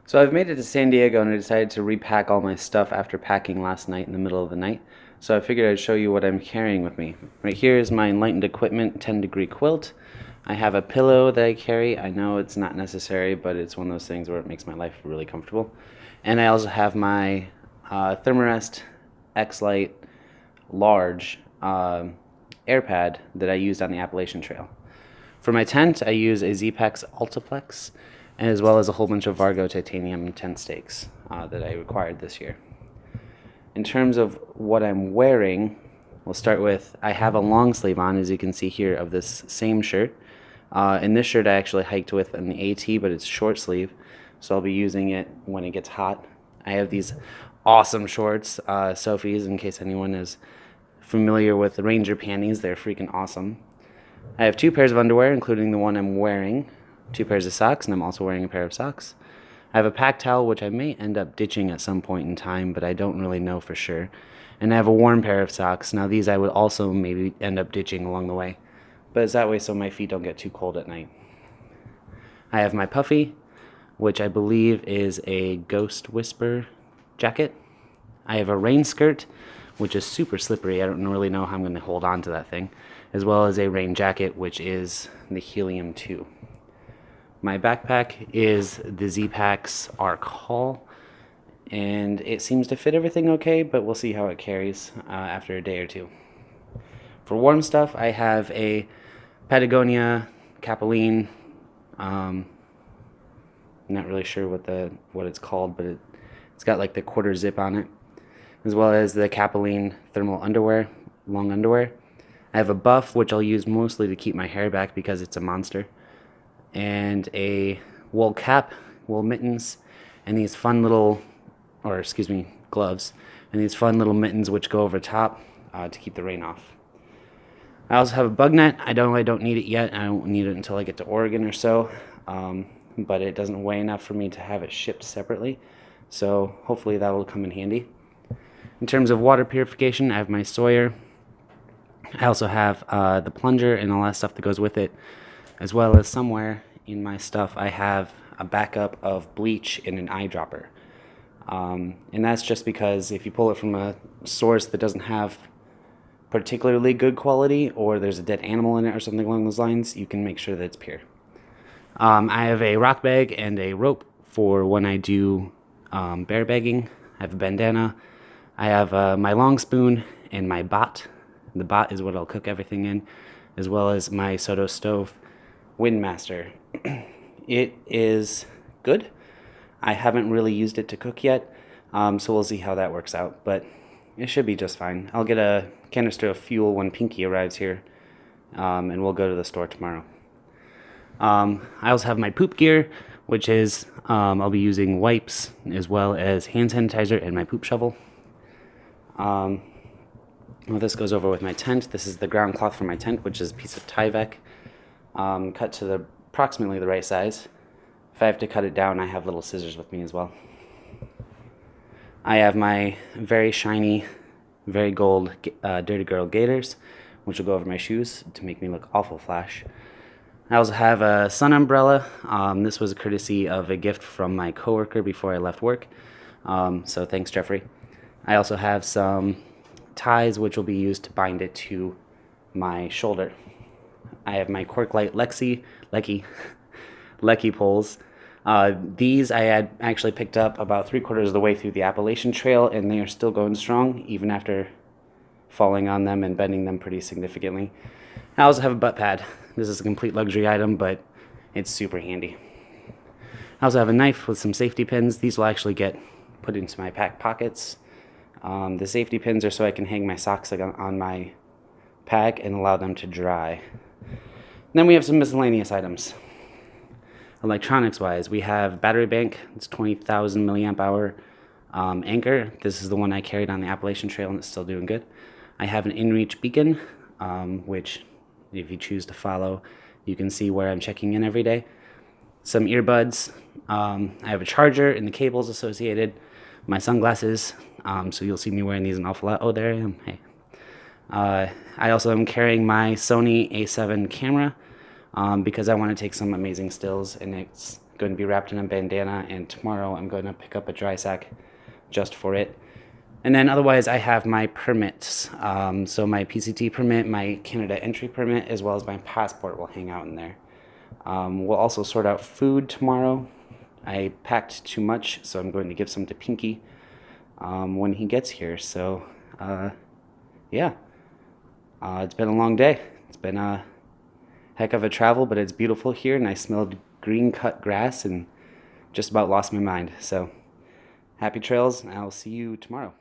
So I've made it to San Diego and I decided to repack all my stuff after packing last night in the middle of the night. So I figured I'd show you what I'm carrying with me. Right here is my Enlightened Equipment 10-degree quilt. I have a pillow that I carry. I know it's not necessary, but it's one of those things where it makes my life really comfortable. And I also have my Thermarest X-Lite large air pad that I used on the Appalachian Trail. For my tent, I use a Z-Pex Altiplex, as well as a whole bunch of Vargo titanium tent stakes that I acquired this year. In terms of what I'm wearing, we'll start with, I have a long sleeve on, as you can see here, of this same shirt. In this shirt I actually hiked with an AT, but it's short sleeve, so I'll be using it when it gets hot. I have these awesome shorts, Sophie's, in case anyone is familiar with the Ranger panties. They're freaking awesome. I have 2 pairs of underwear, including the one I'm wearing, 2 pairs of socks, and I'm also wearing a pair of socks. I have a pack towel, which I may end up ditching at some point in time, but I don't really know for sure. And I have a warm pair of socks. Now these I would also maybe end up ditching along the way, but it's that way so my feet don't get too cold at night. I have my puffy, which I believe is a Ghost Whisper jacket. I have a rain skirt, which is super slippery. I don't really know how I'm going to hold on to that thing, as well as a rain jacket, which is the Helium 2. My backpack is the Z-Packs Arc Haul, and it seems to fit everything okay, but we'll see how it carries after a day or two. For warm stuff, I have a Patagonia Capilene, not really sure what it's called, but it's got like the quarter zip on it, as well as the Capilene thermal underwear, long underwear. I have a buff, which I'll use mostly to keep my hair back because it's a monster, and a wool cap, wool mittens, and these fun little, gloves, and these fun little mittens which go over top to keep the rain off. I also have a bug net. I don't need it yet. I don't need it until I get to Oregon or so, but it doesn't weigh enough for me to have it shipped separately, so hopefully that will come in handy. In terms of water purification, I have my Sawyer. I also have the plunger and all that stuff that goes with it, as well as somewhere in my stuff I have a backup of bleach in an eyedropper. And that's just because if you pull it from a source that doesn't have particularly good quality, or there's a dead animal in it or something along those lines, you can make sure that it's pure. I have a rock bag and a rope for when I do bear bagging. I have a bandana. I have my long spoon and my bot. The bot is what I'll cook everything in, as well as my Soto stove Windmaster. It is good. I haven't really used it to cook yet, so we'll see how that works out, but it should be just fine. I'll get a canister of fuel when Pinky arrives here, and we'll go to the store tomorrow. I also have my poop gear, which is I'll be using wipes as well as hand sanitizer and my poop shovel. Well, this goes over with my tent. This is the ground cloth for my tent, which is a piece of Tyvek, cut to approximately the right size. If I have to cut it down, I have little scissors with me as well. I have my very shiny, very gold Dirty Girl gaiters, which will go over my shoes to make me look awful flash. I also have a sun umbrella. This was a courtesy of a gift from my coworker before I left work, so thanks, Jeffrey. I also have some ties, which will be used to bind it to my shoulder. I have my Corklite Lecky poles. These I had actually picked up about 3/4 of the way through the Appalachian Trail, and they are still going strong, even after falling on them and bending them pretty significantly. I also have a butt pad. This is a complete luxury item, but it's super handy. I also have a knife with some safety pins. These will actually get put into my pack pockets. The safety pins are so I can hang my socks on my pack and allow them to dry. Then we have some miscellaneous items. Electronics wise, we have battery bank. It's 20,000 milliamp hour Anchor. This is the one I carried on the Appalachian Trail, and it's still doing good. I have an inReach beacon, which if you choose to follow, you can see where I'm checking in every day. Some earbuds. I have a charger and the cables associated. My sunglasses, so you'll see me wearing these an awful lot. Oh, there I am. Hey. I also am carrying my Sony A7 camera because I want to take some amazing stills, and it's going to be wrapped in a bandana, and tomorrow I'm going to pick up a dry sack just for it. And then otherwise I have my permits. So my PCT permit, my Canada entry permit, as well as my passport will hang out in there. We'll also sort out food tomorrow. I packed too much, so I'm going to give some to Pinky when he gets here. So yeah, it's been a long day. It's been a heck of a travel, but it's beautiful here, and I smelled green cut grass and just about lost my mind. So happy trails, and I'll see you tomorrow.